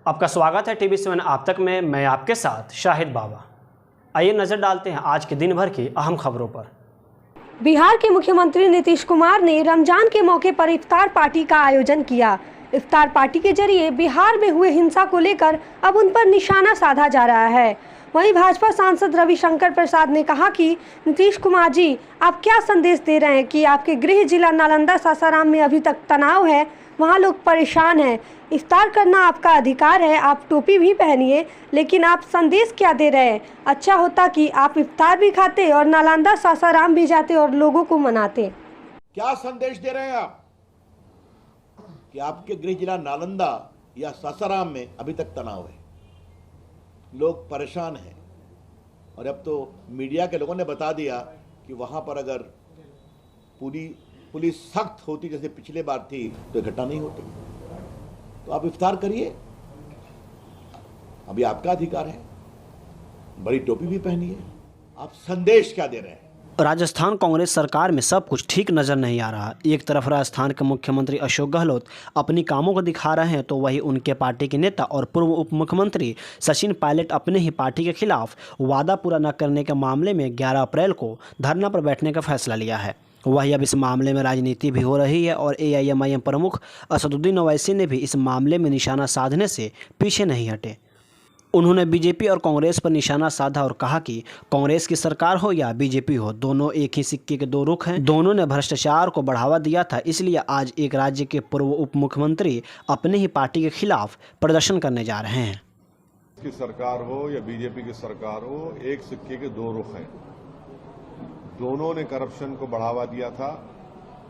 आपका स्वागत है टीवी 7 आप तक में। मैं आपके साथ शाहिद बाबा। आइए नजर डालते हैं आज के दिन भर की अहम खबरों पर। बिहार के मुख्यमंत्री नीतीश कुमार ने रमजान के मौके पर इफ्तार पार्टी का आयोजन किया। इफ्तार पार्टी के जरिए बिहार में हुए हिंसा को लेकर अब उन पर निशाना साधा जा रहा है। वहीं भाजपा सांसद रविशंकर प्रसाद ने कहा कि नीतीश कुमार जी, आप क्या संदेश दे रहे हैं कि आपके गृह जिला नालंदा सासाराम में अभी तक तनाव है, वहाँ लोग परेशान हैं। इफ्तार करना आपका अधिकार है, आप टोपी भी पहनिए, लेकिन आप संदेश क्या दे रहे हैं? अच्छा होता कि आप इफ्तार भी खाते और नालंदा सासाराम भी जाते और लोगों को मनाते। क्या संदेश दे रहे हैं आप कि आपके गृह जिला नालंदा या सासाराम में अभी तक तनाव है, लोग परेशान हैं, और अब तो मीडिया के लोगों ने बता दिया कि वहां पर अगर पूरी पुलिस सख्त होती जैसे पिछले बार थी तो घटना नहीं होती। तो आप इफ्तार करिए, अभी आपका अधिकार है, बड़ी टोपी भी पहनिए। आप संदेश क्या दे रहे हैं? राजस्थान कांग्रेस सरकार में सब कुछ ठीक नजर नहीं आ रहा। एक तरफ राजस्थान के मुख्यमंत्री अशोक गहलोत अपनी कामों को दिखा रहे हैं, तो वहीं उनके पार्टी के नेता और पूर्व उप मुख्यमंत्री सचिन पायलट अपने ही पार्टी के खिलाफ वादा पूरा न करने के मामले में 11 अप्रैल को धरना पर बैठने का फैसला लिया है। वहीं अब इस मामले में राजनीति भी हो रही है और AIMIM प्रमुख असदुद्दीन ओवैसी ने भी इस मामले में निशाना साधने से पीछे नहीं हटे। उन्होंने बीजेपी और कांग्रेस पर निशाना साधा और कहा कि कांग्रेस की सरकार हो या बीजेपी हो, दोनों एक ही सिक्के के दो रुख हैं। दोनों ने भ्रष्टाचार को बढ़ावा दिया था, इसलिए आज एक राज्य के पूर्व उप मुख्यमंत्री अपने ही पार्टी के खिलाफ प्रदर्शन करने जा रहे हैं। की सरकार हो या बीजेपी की सरकार हो, एक सिक्के के दो रुख हैं। दोनों ने करप्शन को बढ़ावा दिया था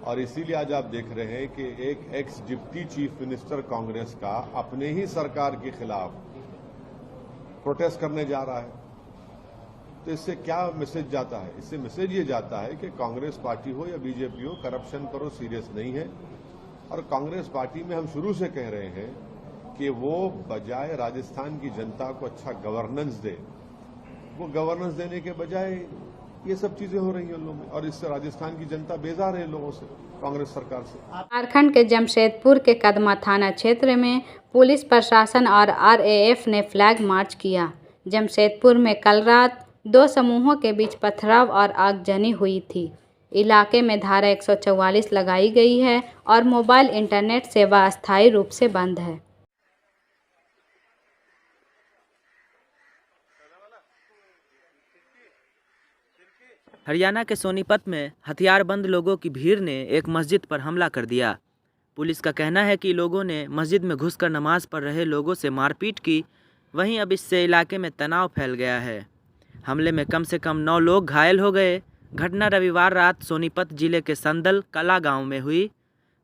और इसीलिए आज आप देख रहे हैं कि एक x deputy chief minister Congress का अपने ही सरकार के खिलाफ प्रोटेस्ट करने जा रहा है। तो इससे क्या मैसेज जाता है? इससे मैसेज ये जाता है कि कांग्रेस पार्टी हो या बीजेपी हो, करप्शन पर वो सीरियस नहीं है। और कांग्रेस पार्टी में हम शुरू से कह रहे हैं कि वो बजाय राजस्थान की जनता को अच्छा गवर्नेंस दे, वो गवर्नेंस देने के बजाय ये सब चीजें हो रही हैं उन लोगों में, और इससे राजस्थान की जनता बेजार है लोगों से, कांग्रेस सरकार से। झारखंड के जमशेदपुर के कदमा थाना क्षेत्र में पुलिस प्रशासन और RAF ने फ्लैग मार्च किया। जमशेदपुर में कल रात दो समूहों के बीच पथराव और आगजनी हुई थी। इलाके में धारा 144 लगाई गई है और मोबाइल इंटरनेट सेवा अस्थायी रूप से बंद है। हरियाणा के सोनीपत में हथियारबंद लोगों की भीड़ ने एक मस्जिद पर हमला कर दिया। पुलिस का कहना है कि लोगों ने मस्जिद में घुसकर नमाज पढ़ रहे लोगों से मारपीट की। वहीं अब इससे इलाके में तनाव फैल गया है। हमले में कम से कम 9 लोग घायल हो गए। घटना रविवार रात सोनीपत जिले के संदल कला गांव में हुई।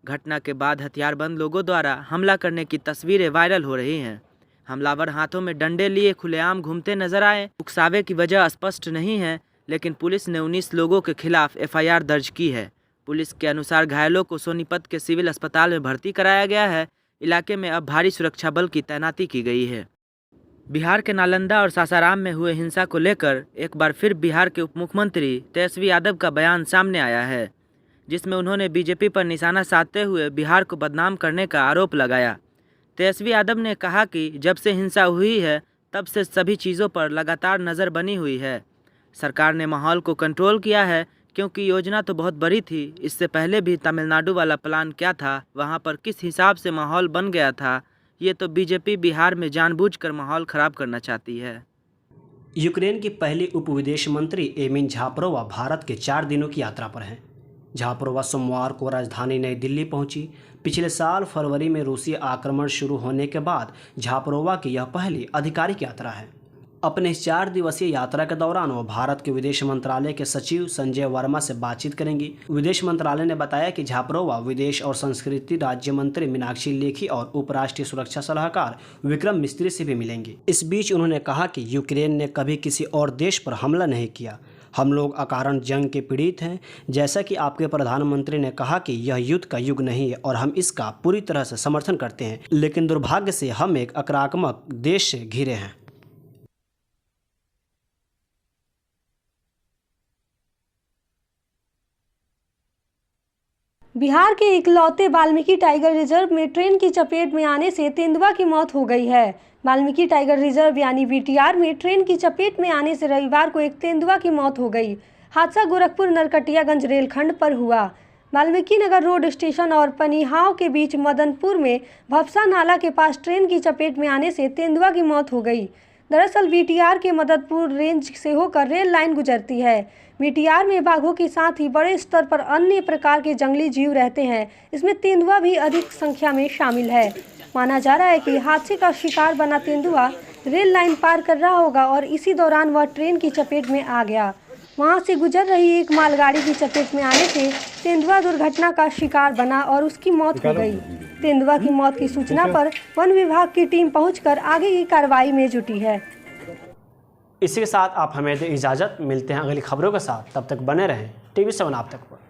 घटना के बाद हथियारबंद लोगों द्वारा हमला करने की तस्वीरें वायरल हो रही हैं। हमलावर हाथों में डंडे लिए खुलेआम घूमते नजर आए। उकसावे की वजह स्पष्ट नहीं है, लेकिन पुलिस ने 19 लोगों के खिलाफ FIR दर्ज की है। पुलिस के अनुसार घायलों को सोनीपत के सिविल अस्पताल में भर्ती कराया गया है। इलाके में अब भारी सुरक्षा बल की तैनाती की गई है। बिहार के नालंदा और सासाराम में हुए हिंसा को लेकर एक बार फिर बिहार के उप मुख्यमंत्री तेजस्वी यादव का बयान सामने आया है, जिसमें उन्होंने बीजेपी पर निशाना साधते हुए बिहार को बदनाम करने का आरोप लगाया। तेजस्वी यादव ने कहा कि जब से हिंसा हुई है तब से सभी चीज़ों पर लगातार नज़र बनी हुई है। सरकार ने माहौल को कंट्रोल किया है, क्योंकि योजना तो बहुत बड़ी थी। इससे पहले भी तमिलनाडु वाला प्लान क्या था, वहाँ पर किस हिसाब से माहौल बन गया था। ये तो बीजेपी बिहार में जानबूझकर माहौल ख़राब करना चाहती है। यूक्रेन की पहली उप विदेश मंत्री एमिन झापरोवा भारत के 4 दिनों की यात्रा पर हैं। झापरोवा सोमवार को राजधानी नई दिल्ली पहुंची। पिछले साल फरवरी में रूसी आक्रमण शुरू होने के बाद झापरोवा की यह पहली आधिकारिक यात्रा है। अपने इस 4 दिवसीय यात्रा के दौरान वो भारत के विदेश मंत्रालय के सचिव संजय वर्मा से बातचीत करेंगी। विदेश मंत्रालय ने बताया कि झापरोवा विदेश और संस्कृति राज्य मंत्री मीनाक्षी लेखी और उपराष्ट्रीय सुरक्षा सलाहकार विक्रम मिस्त्री से भी मिलेंगी। इस बीच उन्होंने कहा कि यूक्रेन ने कभी किसी और देश पर हमला नहीं किया। हम लोग अकारण जंग के पीड़ित हैं। जैसा कि आपके प्रधानमंत्री ने कहा कि यह युद्ध का युग नहीं है और हम इसका पूरी तरह से समर्थन करते हैं, लेकिन दुर्भाग्य से हम एक आक्रामक देश से घिरे हैं। बिहार के इकलौते वाल्मीकि टाइगर रिजर्व में ट्रेन की चपेट में आने से तेंदुआ की मौत हो गई है। वाल्मीकि टाइगर रिजर्व यानी वीटीआर में ट्रेन की चपेट में आने से रविवार को एक तेंदुआ की मौत हो गई। हादसा गोरखपुर नरकटियागंज रेलखंड पर हुआ। वाल्मीकि नगर रोड स्टेशन और पनिहाव के बीच मदनपुर में भपसा नाला के पास ट्रेन की चपेट में आने से तेंदुआ की मौत हो गई। दरअसल वीटीआर के मदनपुर रेंज से होकर रेल लाइन गुजरती है। वीटीआर में बाघों के साथ ही बड़े स्तर पर अन्य प्रकार के जंगली जीव रहते हैं। इसमें तेंदुआ भी अधिक संख्या में शामिल है। माना जा रहा है कि हादसे का शिकार बना तेंदुआ रेल लाइन पार कर रहा होगा और इसी दौरान वह ट्रेन की चपेट में आ गया। वहां से गुजर रही एक मालगाड़ी की चपेट में आने से तेंदुआ दुर्घटना का शिकार बना और उसकी मौत हो गई। तेंदुआ की मौत की सूचना पर वन विभाग की टीम पहुंचकर आगे की कार्रवाई में जुटी है। इसी के साथ आप हमें दें इजाज़त। मिलते हैं अगली खबरों के साथ, तब तक बने रहें TV7 आप तक पर।